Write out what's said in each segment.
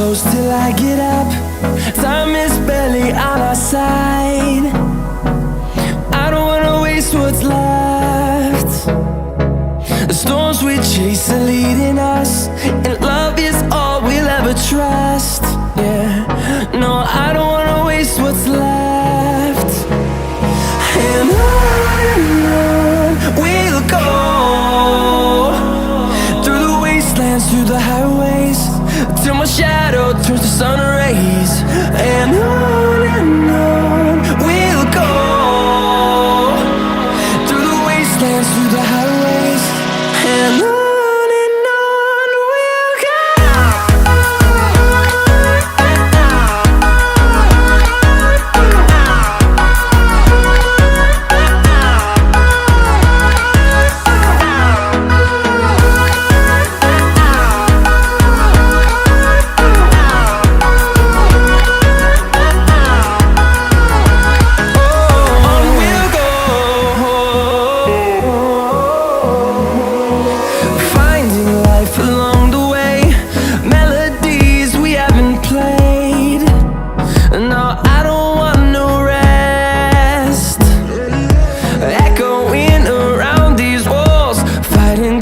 close till I get up. Time is barely on our side. I don't wanna waste what's left. The storms we chase are leading us, and love is all we'll ever trust. Yeah, no, I don't wanna waste what's left. And on we'll go, through the wastelands, through the highways, till my shadow turns to sun rays. And on we'll go, through the wastelands, through the highways, and on.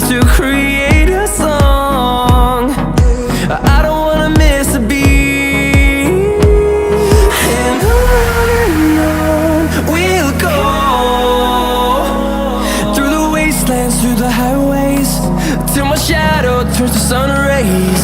To create a song, I don't wanna miss a beat. And on we'll go, through the wastelands, through the highways, till my shadow turns to sun rays.